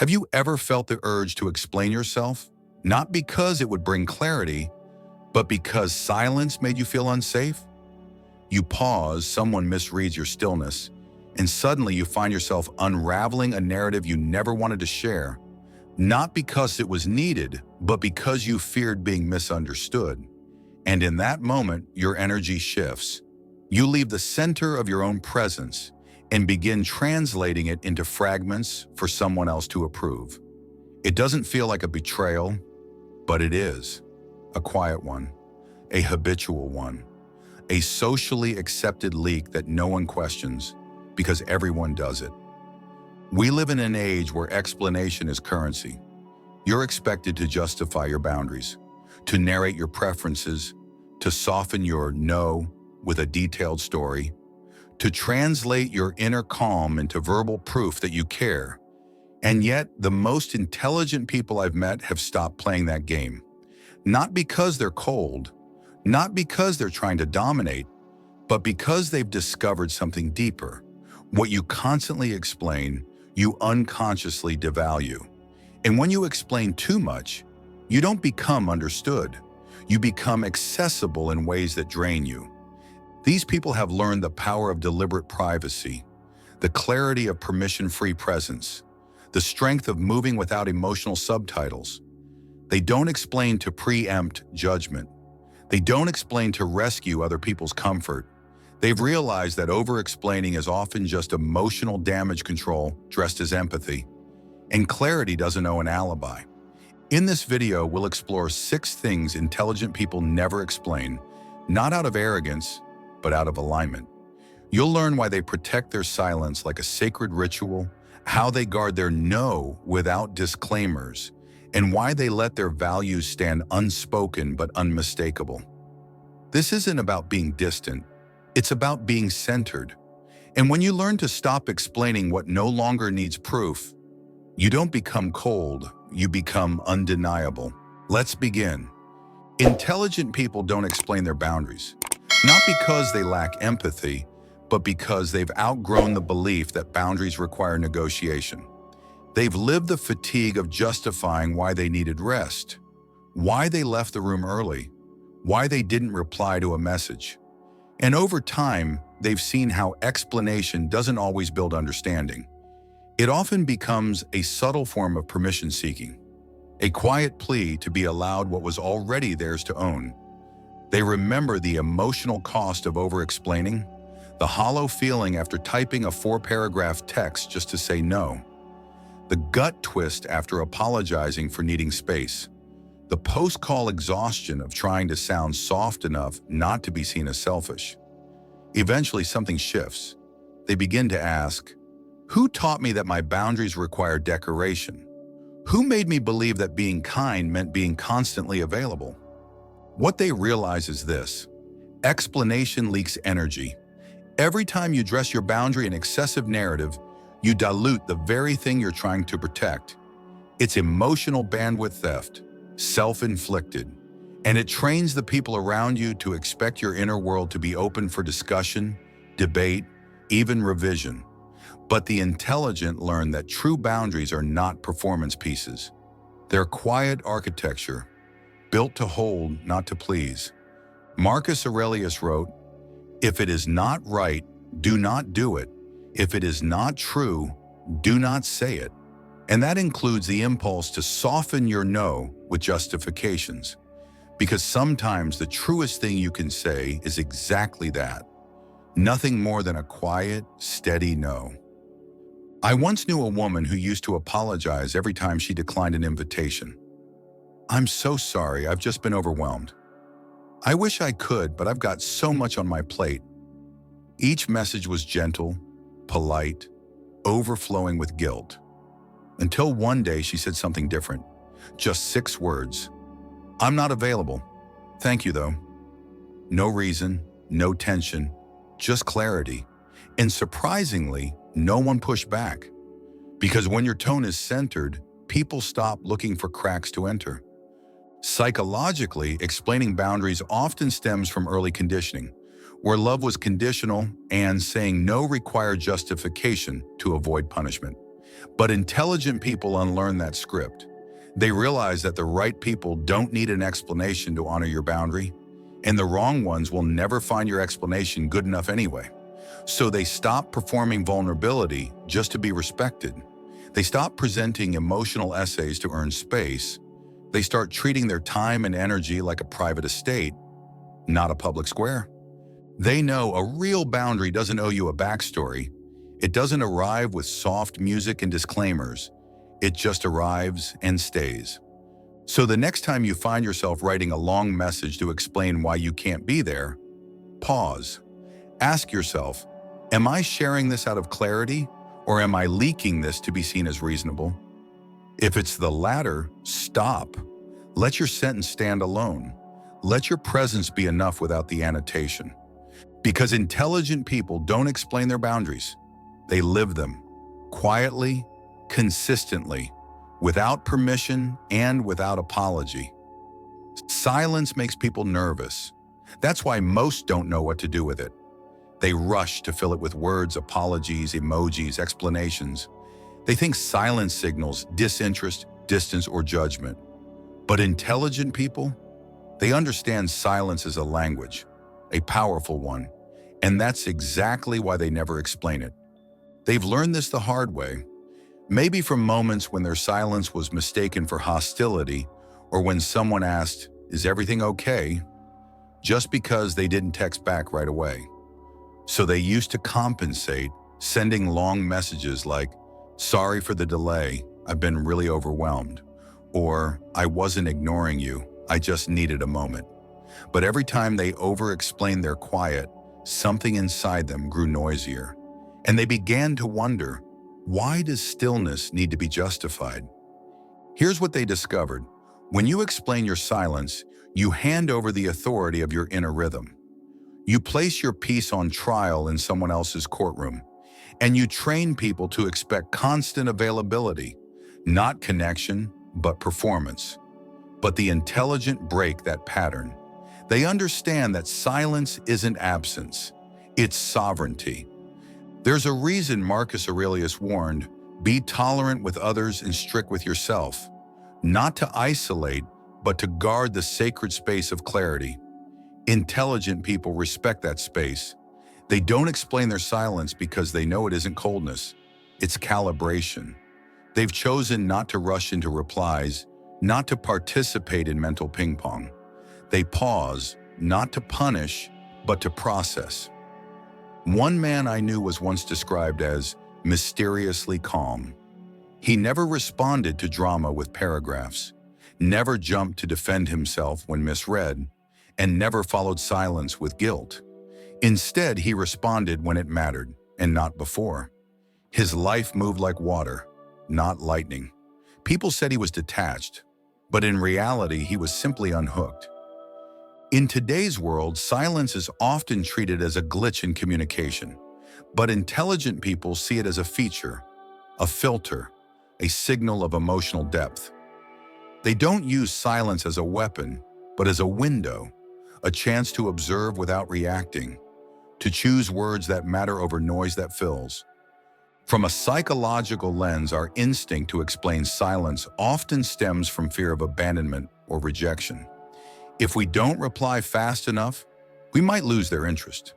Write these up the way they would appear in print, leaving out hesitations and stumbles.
Have you ever felt the urge to explain yourself? Not because it would bring clarity, but because silence made you feel unsafe? You pause, someone misreads your stillness, and suddenly you find yourself unraveling a narrative you never wanted to share, not because it was needed, but because you feared being misunderstood. And in that moment, your energy shifts. You leave the center of your own presence and begin translating it into fragments for someone else to approve. It doesn't feel like a betrayal, but it is. A quiet one, a habitual one, a socially accepted leak that no one questions because everyone does it. We live in an age where explanation is currency. You're expected to justify your boundaries, to narrate your preferences, to soften your no with a detailed story, to translate your inner calm into verbal proof that you care. And yet, the most intelligent people I've met have stopped playing that game. Not because they're cold, not because they're trying to dominate, but because they've discovered something deeper. What you constantly explain, you unconsciously devalue. And when you explain too much, you don't become understood. You become accessible in ways that drain you. These people have learned the power of deliberate privacy, the clarity of permission-free presence, the strength of moving without emotional subtitles. They don't explain to preempt judgment. They don't explain to rescue other people's comfort. They've realized that over-explaining is often just emotional damage control dressed as empathy. And clarity doesn't know an alibi. In this video, we'll explore 6 things intelligent people never explain, not out of arrogance, but out of alignment. You'll learn why they protect their silence like a sacred ritual, how they guard their no without disclaimers, and why they let their values stand unspoken but unmistakable. This isn't about being distant. It's about being centered. And when you learn to stop explaining what no longer needs proof, you don't become cold, you become undeniable. Let's begin. Intelligent people don't explain their boundaries, not because they lack empathy, but because they've outgrown the belief that boundaries require negotiation. They've lived the fatigue of justifying why they needed rest, why they left the room early, why they didn't reply to a message. And over time, they've seen how explanation doesn't always build understanding. It often becomes a subtle form of permission seeking, a quiet plea to be allowed what was already theirs to own. They remember the emotional cost of over-explaining, the hollow feeling after typing a 4-paragraph text just to say no, the gut twist after apologizing for needing space, the post-call exhaustion of trying to sound soft enough not to be seen as selfish. Eventually, something shifts. They begin to ask, who taught me that my boundaries require decoration? Who made me believe that being kind meant being constantly available? What they realize is this: explanation leaks energy. Every time you dress your boundary in excessive narrative, you dilute the very thing you're trying to protect. It's emotional bandwidth theft, self-inflicted, and it trains the people around you to expect your inner world to be open for discussion, debate, even revision. But the intelligent learn that true boundaries are not performance pieces. They're quiet architecture, built to hold, not to please. Marcus Aurelius wrote, "If it is not right, do not do it. If it is not true, do not say it." And that includes the impulse to soften your no with justifications. Because sometimes the truest thing you can say is exactly that. Nothing more than a quiet, steady no. I once knew a woman who used to apologize every time she declined an invitation. "I'm so sorry, I've just been overwhelmed. I wish I could, but I've got so much on my plate." Each message was gentle, polite, overflowing with guilt. Until one day she said something different. Just 6 words. "I'm not available. Thank you, though." No reason, no tension, just clarity. And surprisingly, no one pushed back. Because when your tone is centered, people stop looking for cracks to enter. Psychologically, explaining boundaries often stems from early conditioning, where love was conditional and saying no required justification to avoid punishment. But intelligent people unlearn that script. They realize that the right people don't need an explanation to honor your boundary, and the wrong ones will never find your explanation good enough anyway. So they stop performing vulnerability just to be respected. They stop presenting emotional essays to earn space. They start treating their time and energy like a private estate, not a public square. They know a real boundary doesn't owe you a backstory. It doesn't arrive with soft music and disclaimers. It just arrives and stays. So the next time you find yourself writing a long message to explain why you can't be there, pause. Ask yourself, am I sharing this out of clarity, or am I leaking this to be seen as reasonable? If it's the latter, stop. Let your sentence stand alone. Let your presence be enough without the annotation. Because intelligent people don't explain their boundaries. They live them, quietly, consistently, without permission and without apology. Silence makes people nervous. That's why most don't know what to do with it. They rush to fill it with words, apologies, emojis, explanations. They think silence signals disinterest, distance, or judgment. But intelligent people, they understand silence as a language, a powerful one, and that's exactly why they never explain it. They've learned this the hard way, maybe from moments when their silence was mistaken for hostility, or when someone asked, "Is everything okay?" just because they didn't text back right away. So they used to compensate, sending long messages like, "Sorry for the delay, I've been really overwhelmed," or "I wasn't ignoring you, I just needed a moment." But every time they over-explained their quiet, something inside them grew noisier. And they began to wonder, why does stillness need to be justified? Here's what they discovered. When you explain your silence, you hand over the authority of your inner rhythm. You place your peace on trial in someone else's courtroom, and you train people to expect constant availability, not connection, but performance. But the intelligent break that pattern. They understand that silence isn't absence, it's sovereignty. There's a reason Marcus Aurelius warned, be tolerant with others and strict with yourself, not to isolate, but to guard the sacred space of clarity. Intelligent people respect that space. They don't explain their silence because they know it isn't coldness, it's calibration. They've chosen not to rush into replies, not to participate in mental ping pong. They pause, not to punish, but to process. One man I knew was once described as mysteriously calm. He never responded to drama with paragraphs, never jumped to defend himself when misread, and never followed silence with guilt. Instead, he responded when it mattered, and not before. His life moved like water, not lightning. People said he was detached, but in reality, he was simply unhooked. In today's world, silence is often treated as a glitch in communication, but intelligent people see it as a feature, a filter, a signal of emotional depth. They don't use silence as a weapon, but as a window, a chance to observe without reacting, to choose words that matter over noise that fills. From a psychological lens, our instinct to explain silence often stems from fear of abandonment or rejection. If we don't reply fast enough, we might lose their interest.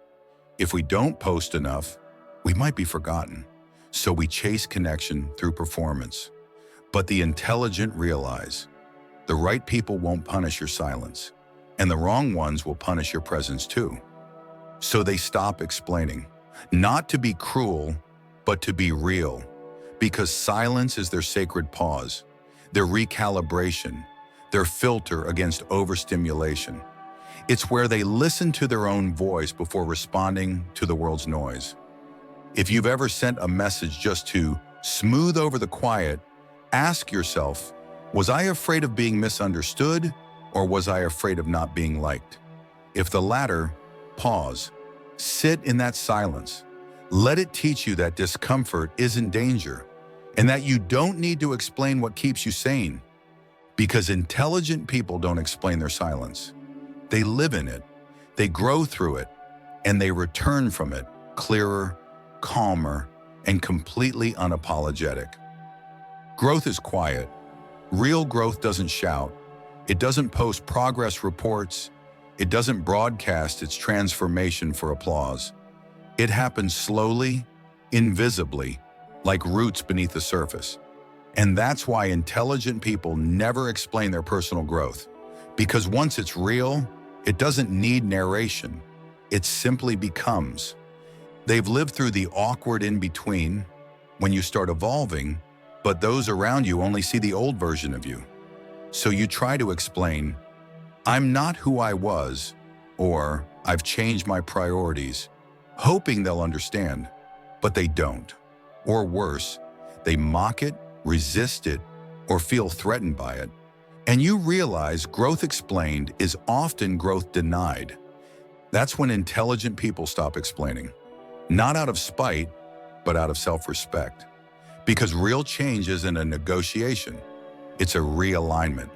If we don't post enough, we might be forgotten. So we chase connection through performance. But the intelligent realize the right people won't punish your silence, and the wrong ones will punish your presence too. So they stop explaining, not to be cruel, but to be real, because silence is their sacred pause, their recalibration, their filter against overstimulation. It's where they listen to their own voice before responding to the world's noise. If you've ever sent a message just to smooth over the quiet, ask yourself, was I afraid of being misunderstood, or was I afraid of not being liked? If the latter, pause. Sit in that silence. Let it teach you that discomfort isn't danger, and that you don't need to explain what keeps you sane. Because intelligent people don't explain their silence. They live in it, they grow through it, and they return from it clearer, calmer, and completely unapologetic. Growth is quiet. Real growth doesn't shout. It doesn't post progress reports. It doesn't broadcast its transformation for applause. It happens slowly, invisibly, like roots beneath the surface. And that's why intelligent people never explain their personal growth. Because once it's real, it doesn't need narration. It simply becomes. They've lived through the awkward in-between, when you start evolving, but those around you only see the old version of you. So you try to explain, I'm not who I was, or I've changed my priorities, hoping they'll understand, but they don't. Or worse, they mock it, resist it, or feel threatened by it. And you realize growth explained is often growth denied. That's when intelligent people stop explaining. Not out of spite, but out of self-respect. Because real change isn't a negotiation, it's a realignment.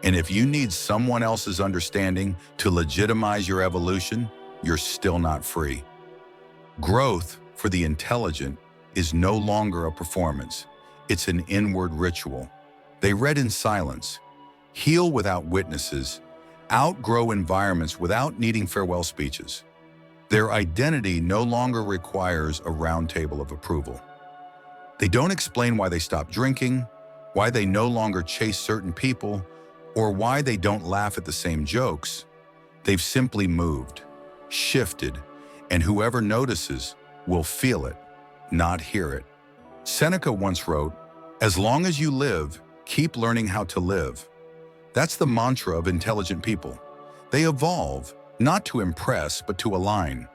And if you need someone else's understanding to legitimize your evolution, you're still not free. Growth, for the intelligent, is no longer a performance. It's an inward ritual. They read in silence, heal without witnesses, outgrow environments without needing farewell speeches. Their identity no longer requires a round table of approval. They don't explain why they stopped drinking, why they no longer chase certain people, or why they don't laugh at the same jokes. They've simply moved, shifted, and whoever notices will feel it, not hear it. Seneca once wrote, "As long as you live, keep learning how to live." That's the mantra of intelligent people. They evolve, not to impress, but to align.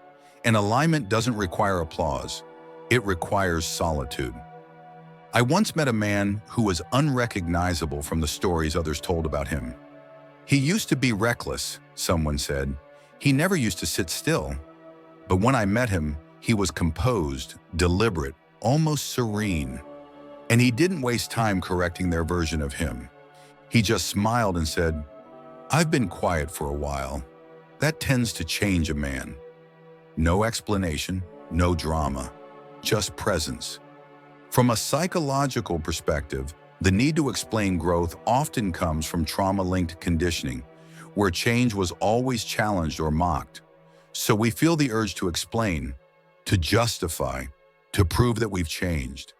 And alignment doesn't require applause. It requires solitude. I once met a man who was unrecognizable from the stories others told about him. He used to be reckless, someone said. He never used to sit still. But when I met him, he was composed, deliberate, almost serene. And he didn't waste time correcting their version of him. He just smiled and said, "I've been quiet for a while. That tends to change a man." No explanation, no drama, just presence. From a psychological perspective, the need to explain growth often comes from trauma-linked conditioning, where change was always challenged or mocked. So we feel the urge to explain, to justify, to prove that we've changed.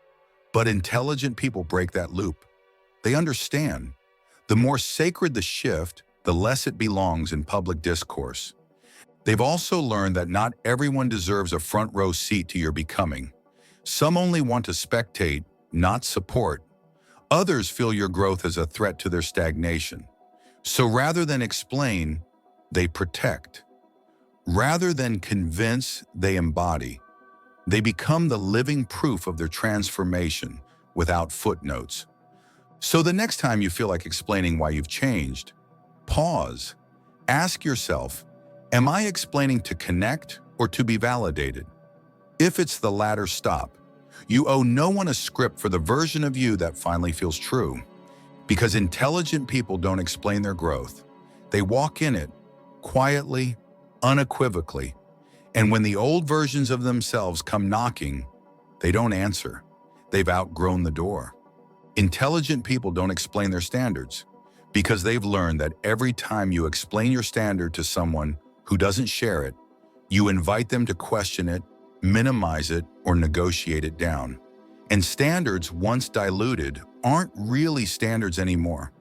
But intelligent people break that loop. They understand. The more sacred the shift, the less it belongs in public discourse. They've also learned that not everyone deserves a front row seat to your becoming. Some only want to spectate, not support. Others feel your growth as a threat to their stagnation. So rather than explain, they protect. Rather than convince, they embody. They become the living proof of their transformation without footnotes. So the next time you feel like explaining why you've changed, pause. Ask yourself, am I explaining to connect or to be validated? If it's the latter, stop. You owe no one a script for the version of you that finally feels true. Because intelligent people don't explain their growth. They walk in it, quietly, unequivocally. And when the old versions of themselves come knocking, they don't answer. They've outgrown the door. Intelligent people don't explain their standards because they've learned that every time you explain your standard to someone who doesn't share it, you invite them to question it, minimize it, or negotiate it down. And standards, once diluted, aren't really standards anymore.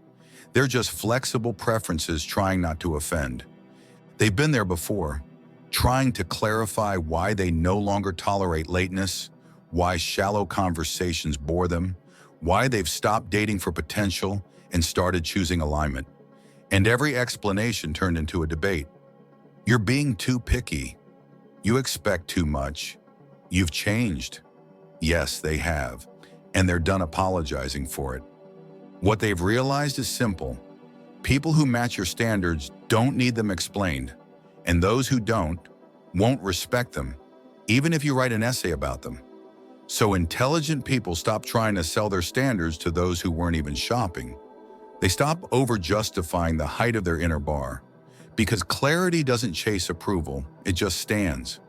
They're just flexible preferences trying not to offend. They've been there before, trying to clarify why they no longer tolerate lateness, why shallow conversations bore them, why they've stopped dating for potential and started choosing alignment. And every explanation turned into a debate. You're being too picky. You expect too much. You've changed. Yes, they have, and they're done apologizing for it. What they've realized is simple. People who match your standards don't need them explained, and those who don't won't respect them, even if you write an essay about them. So intelligent people stop trying to sell their standards to those who weren't even shopping. They stop over-justifying the height of their inner bar, because clarity doesn't chase approval, it just stands.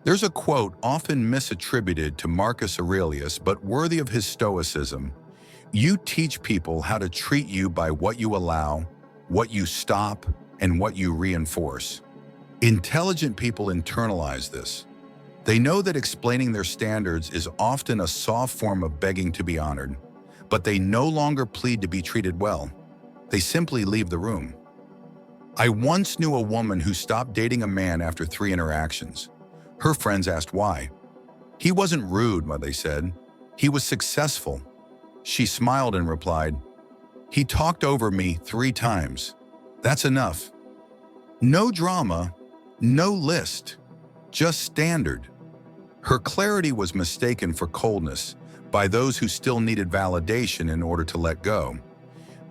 There's a quote often misattributed to Marcus Aurelius, but worthy of his stoicism. You teach people how to treat you by what you allow, what you stop, and what you reinforce. Intelligent people internalize this. They know that explaining their standards is often a soft form of begging to be honored, but they no longer plead to be treated well. They simply leave the room. I once knew a woman who stopped dating a man after 3 interactions. Her friends asked why. He wasn't rude, they said. He was successful. She smiled and replied, "He talked over me 3 times. That's enough." No drama, no list, just standard. Her clarity was mistaken for coldness by those who still needed validation in order to let go.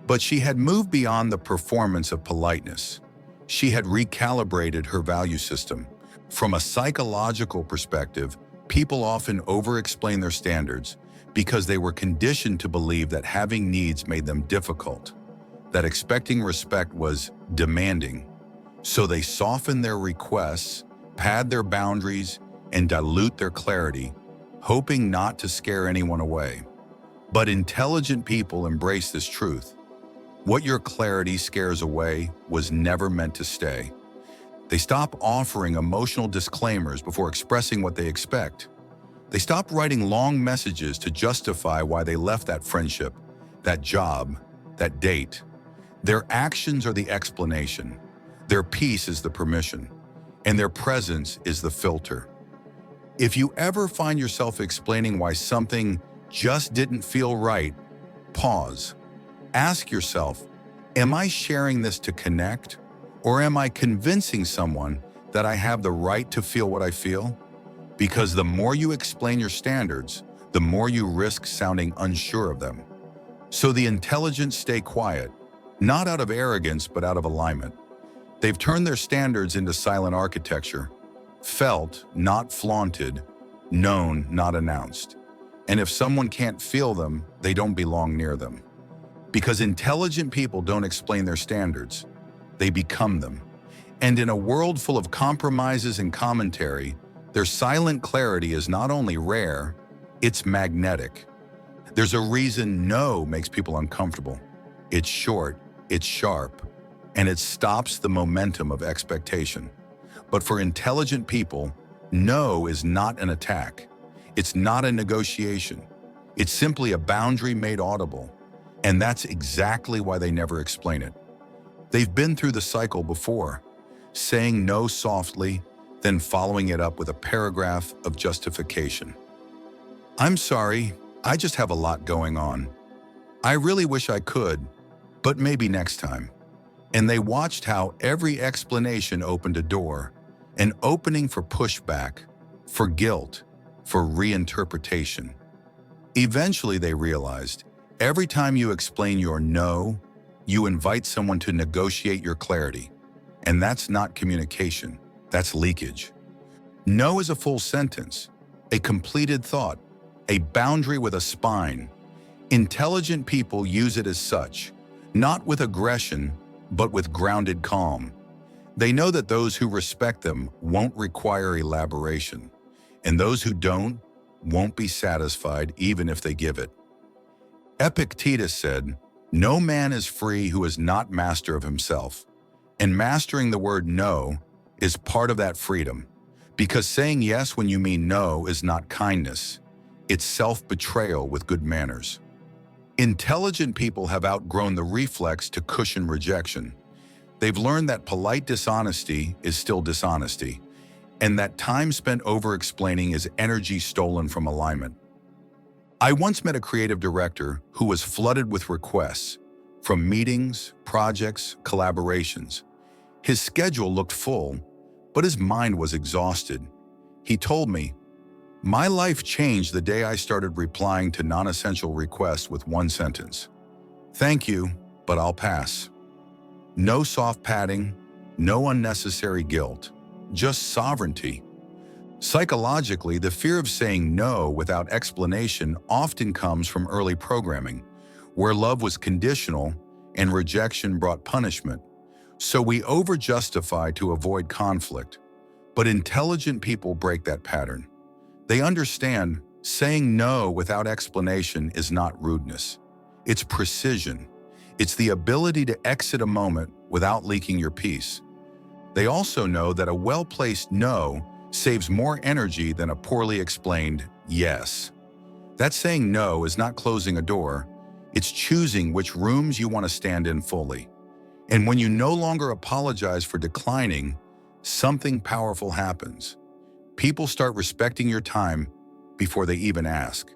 But she had moved beyond the performance of politeness. She had recalibrated her value system. From a psychological perspective, people often over-explain their standards because they were conditioned to believe that having needs made them difficult, that expecting respect was demanding. So they soften their requests, pad their boundaries, and dilute their clarity, hoping not to scare anyone away. But intelligent people embrace this truth. What your clarity scares away was never meant to stay. They stop offering emotional disclaimers before expressing what they expect. They stop writing long messages to justify why they left that friendship, that job, that date. Their actions are the explanation. Their peace is the permission, and their presence is the filter. If you ever find yourself explaining why something just didn't feel right, pause. Ask yourself, am I sharing this to connect, or am I convincing someone that I have the right to feel what I feel? Because the more you explain your standards, the more you risk sounding unsure of them. So the intelligent stay quiet, not out of arrogance, but out of alignment. They've turned their standards into silent architecture, felt, not flaunted, known, not announced. And if someone can't feel them, they don't belong near them. Because intelligent people don't explain their standards, they become them. And in a world full of compromises and commentary, their silent clarity is not only rare, it's magnetic. There's a reason no makes people uncomfortable. It's short, it's sharp, and it stops the momentum of expectation. But for intelligent people, no is not an attack. It's not a negotiation. It's simply a boundary made audible. And that's exactly why they never explain it. They've been through the cycle before, saying no softly, then following it up with a paragraph of justification. "I'm sorry, I just have a lot going on. I really wish I could, but maybe next time." And they watched how every explanation opened a door, an opening for pushback, for guilt, for reinterpretation. Eventually they realized, every time you explain your no, you invite someone to negotiate your clarity. And that's not communication, that's leakage. No is a full sentence, a completed thought, a boundary with a spine. Intelligent people use it as such, not with aggression, but with grounded calm. They know that those who respect them won't require elaboration, and those who don't won't be satisfied even if they give it. Epictetus said, "No man is free who is not master of himself." And mastering the word no is part of that freedom, because saying yes when you mean no is not kindness. It's self-betrayal with good manners. Intelligent people have outgrown the reflex to cushion rejection. They've learned that polite dishonesty is still dishonesty, and that time spent over-explaining is energy stolen from alignment. I once met a creative director who was flooded with requests from meetings, projects, collaborations. His schedule looked full, but his mind was exhausted. He told me, "My life changed the day I started replying to non-essential requests with one sentence. Thank you, but I'll pass." No soft padding, no unnecessary guilt, just sovereignty. Psychologically, the fear of saying no without explanation often comes from early programming, where love was conditional and rejection brought punishment. So we over-justify to avoid conflict. But intelligent people break that pattern. They understand saying no without explanation is not rudeness. It's precision. It's the ability to exit a moment without leaking your peace. They also know that a well-placed no saves more energy than a poorly explained yes. That saying no is not closing a door, it's choosing which rooms you want to stand in fully. And when you no longer apologize for declining, something powerful happens. People start respecting your time before they even ask.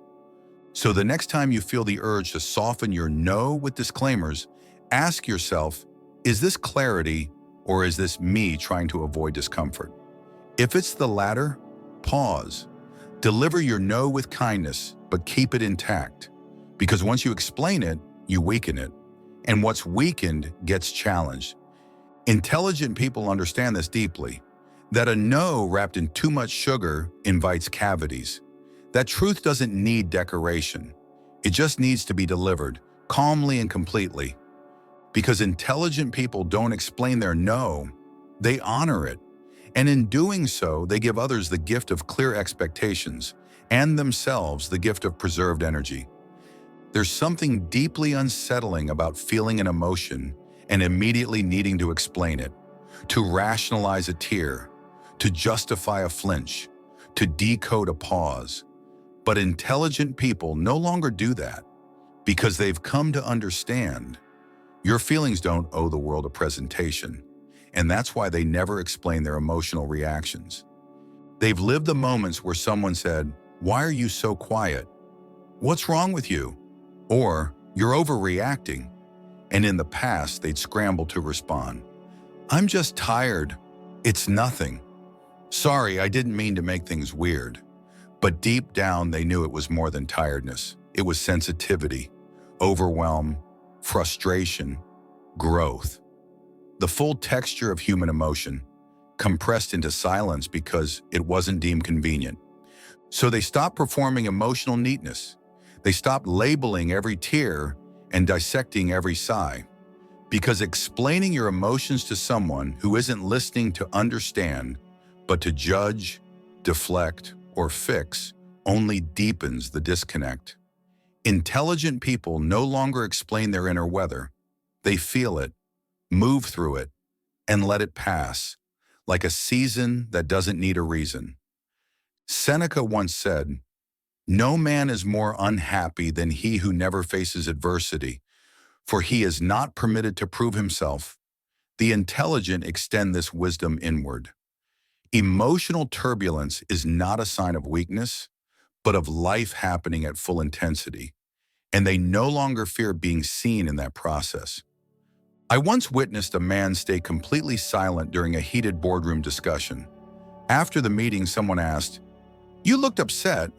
So the next time you feel the urge to soften your no with disclaimers, ask yourself, is this clarity or is this me trying to avoid discomfort? If it's the latter, pause. Deliver your no with kindness, but keep it intact. Because once you explain it, you weaken it. And what's weakened gets challenged. Intelligent people understand this deeply, that a no wrapped in too much sugar invites cavities. That truth doesn't need decoration. It just needs to be delivered, calmly and completely. Because intelligent people don't explain their no, they honor it. And in doing so, they give others the gift of clear expectations and themselves the gift of preserved energy. There's something deeply unsettling about feeling an emotion and immediately needing to explain it, to rationalize a tear, to justify a flinch, to decode a pause. But intelligent people no longer do that because they've come to understand your feelings don't owe the world a presentation, and that's why they never explain their emotional reactions. They've lived the moments where someone said, "Why are you so quiet? What's wrong with you?" Or, "You're overreacting." And in the past, they'd scramble to respond, "I'm just tired. It's nothing. Sorry, I didn't mean to make things weird." But deep down, they knew it was more than tiredness. It was sensitivity, overwhelm, frustration, growth. The full texture of human emotion, compressed into silence because it wasn't deemed convenient. So they stopped performing emotional neatness. They stopped labeling every tear and dissecting every sigh. Because explaining your emotions to someone who isn't listening to understand, but to judge, deflect, or fix, only deepens the disconnect. Intelligent people no longer explain their inner weather. They feel it, move through it, and let it pass, like a season that doesn't need a reason. Seneca once said, "No man is more unhappy than he who never faces adversity, for he is not permitted to prove himself." The intelligent extend this wisdom inward. Emotional turbulence is not a sign of weakness, but of life happening at full intensity, and they no longer fear being seen in that process. I once witnessed a man stay completely silent during a heated boardroom discussion. After the meeting, someone asked, "You looked upset.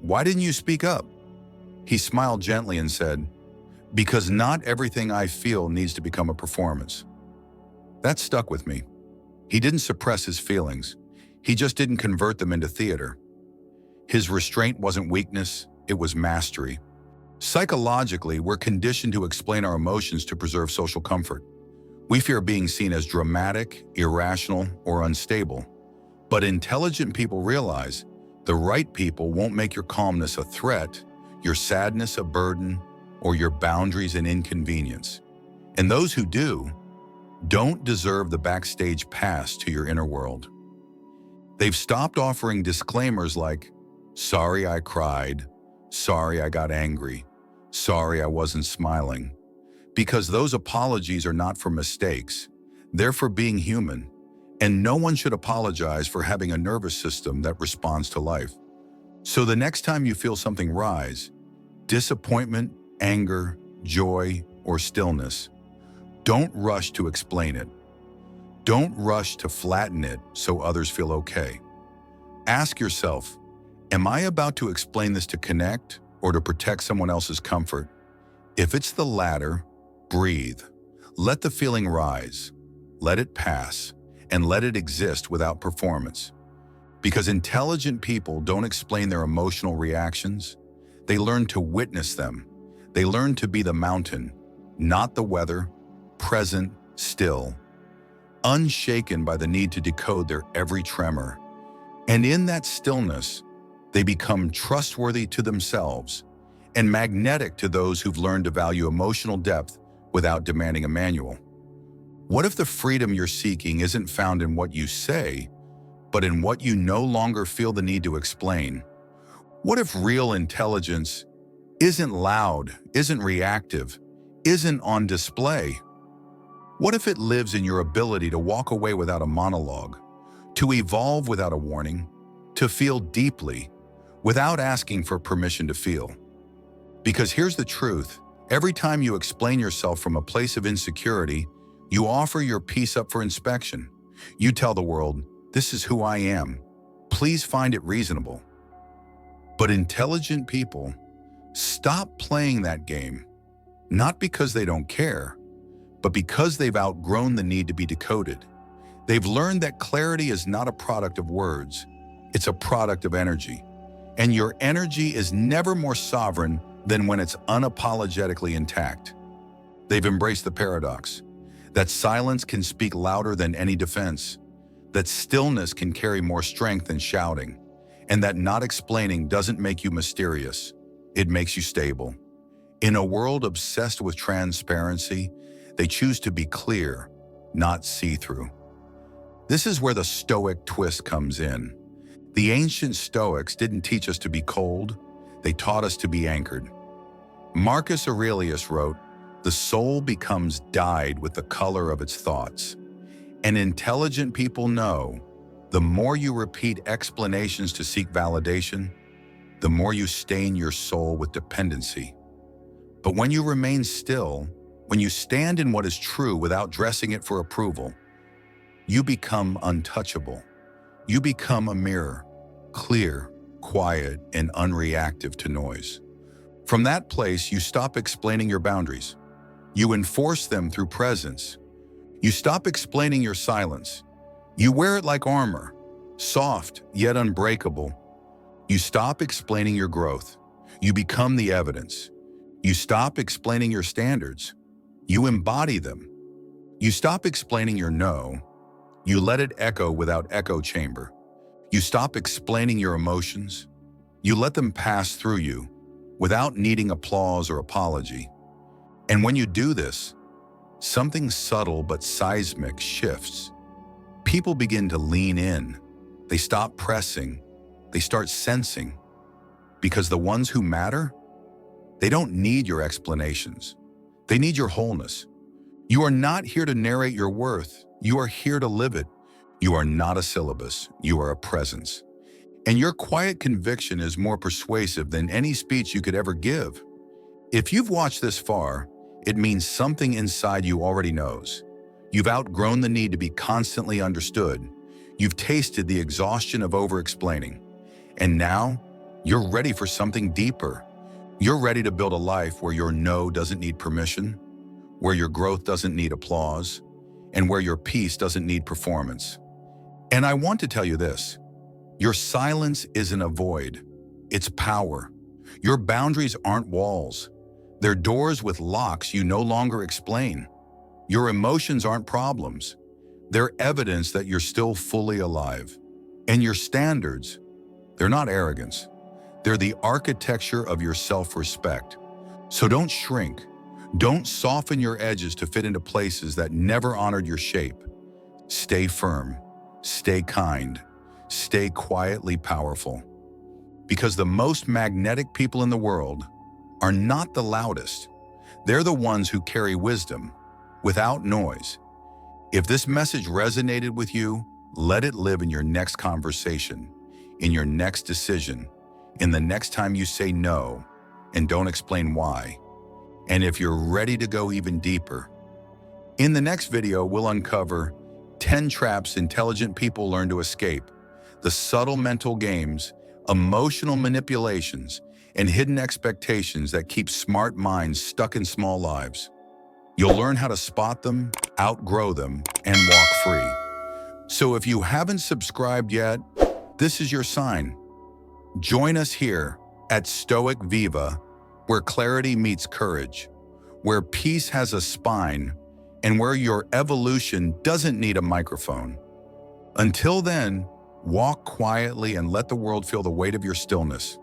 Why didn't you speak up?" He smiled gently and said, "Because not everything I feel needs to become a performance." That stuck with me. He didn't suppress his feelings. He just didn't convert them into theater. His restraint wasn't weakness, it was mastery. Psychologically, we're conditioned to explain our emotions to preserve social comfort. We fear being seen as dramatic, irrational, or unstable. But intelligent people realize the right people won't make your calmness a threat, your sadness a burden, or your boundaries an inconvenience. And those who do, don't deserve the backstage pass to your inner world. They've stopped offering disclaimers like, "Sorry I cried," "Sorry I got angry," "Sorry I wasn't smiling," because those apologies are not for mistakes. They're for being human, and no one should apologize for having a nervous system that responds to life. So the next time you feel something rise, disappointment, anger, joy, or stillness, don't rush to explain it. Don't rush to flatten it so others feel okay. Ask yourself, am I about to explain this to connect or to protect someone else's comfort? If it's the latter, breathe. Let the feeling rise. Let it pass, and let it exist without performance. Because intelligent people don't explain their emotional reactions. They learn to witness them. They learn to be the mountain, not the weather, present, still, unshaken by the need to decode their every tremor. And in that stillness, they become trustworthy to themselves and magnetic to those who've learned to value emotional depth without demanding a manual. What if the freedom you're seeking isn't found in what you say, but in what you no longer feel the need to explain? What if real intelligence isn't loud, isn't reactive, isn't on display? What if it lives in your ability to walk away without a monologue, to evolve without a warning, to feel deeply without asking for permission to feel? Because here's the truth: every time you explain yourself from a place of insecurity, you offer your peace up for inspection. You tell the world, "This is who I am. Please find it reasonable." But intelligent people stop playing that game, not because they don't care, but because they've outgrown the need to be decoded. They've learned that clarity is not a product of words, it's a product of energy. And your energy is never more sovereign than when it's unapologetically intact. They've embraced the paradox that silence can speak louder than any defense, that stillness can carry more strength than shouting, and that not explaining doesn't make you mysterious, it makes you stable. In a world obsessed with transparency, they choose to be clear, not see-through. This is where the Stoic Twist comes in. The ancient Stoics didn't teach us to be cold, they taught us to be anchored. Marcus Aurelius wrote, "The soul becomes dyed with the color of its thoughts." And intelligent people know, the more you repeat explanations to seek validation, the more you stain your soul with dependency. But when you remain still, when you stand in what is true without dressing it for approval, you become untouchable. You become a mirror, clear, quiet, and unreactive to noise. From that place, you stop explaining your boundaries. You enforce them through presence. You stop explaining your silence. You wear it like armor, soft yet unbreakable. You stop explaining your growth. You become the evidence. You stop explaining your standards. You embody them. You stop explaining your no. You let it echo without echo chamber. You stop explaining your emotions. You let them pass through you without needing applause or apology. And when you do this, something subtle but seismic shifts. People begin to lean in. They stop pressing. They start sensing. Because the ones who matter, they don't need your explanations. They need your wholeness. You are not here to narrate your worth. You are here to live it. You are not a syllabus. You are a presence. And your quiet conviction is more persuasive than any speech you could ever give. If you've watched this far, it means something inside you already knows. You've outgrown the need to be constantly understood. You've tasted the exhaustion of overexplaining. And now, you're ready for something deeper. You're ready to build a life where your no doesn't need permission, where your growth doesn't need applause, and where your peace doesn't need performance. And I want to tell you this: your silence isn't a void, it's power. Your boundaries aren't walls. They're doors with locks you no longer explain. Your emotions aren't problems. They're evidence that you're still fully alive. And your standards, they're not arrogance. They're the architecture of your self-respect. So don't shrink. Don't soften your edges to fit into places that never honored your shape. Stay firm. Stay kind. Stay quietly powerful. Because the most magnetic people in the world are not the loudest. They're the ones who carry wisdom without noise. If this message resonated with you, let it live in your next conversation, in your next decision, in the next time you say no and don't explain why. And if you're ready to go even deeper, in the next video, we'll uncover 10 traps intelligent people learn to escape, the subtle mental games, emotional manipulations, and hidden expectations that keep smart minds stuck in small lives. You'll learn how to spot them, outgrow them, and walk free. So if you haven't subscribed yet, this is your sign. Join us here at Stoic Viva, where clarity meets courage, where peace has a spine, and where your evolution doesn't need a microphone. Until then, walk quietly and let the world feel the weight of your stillness.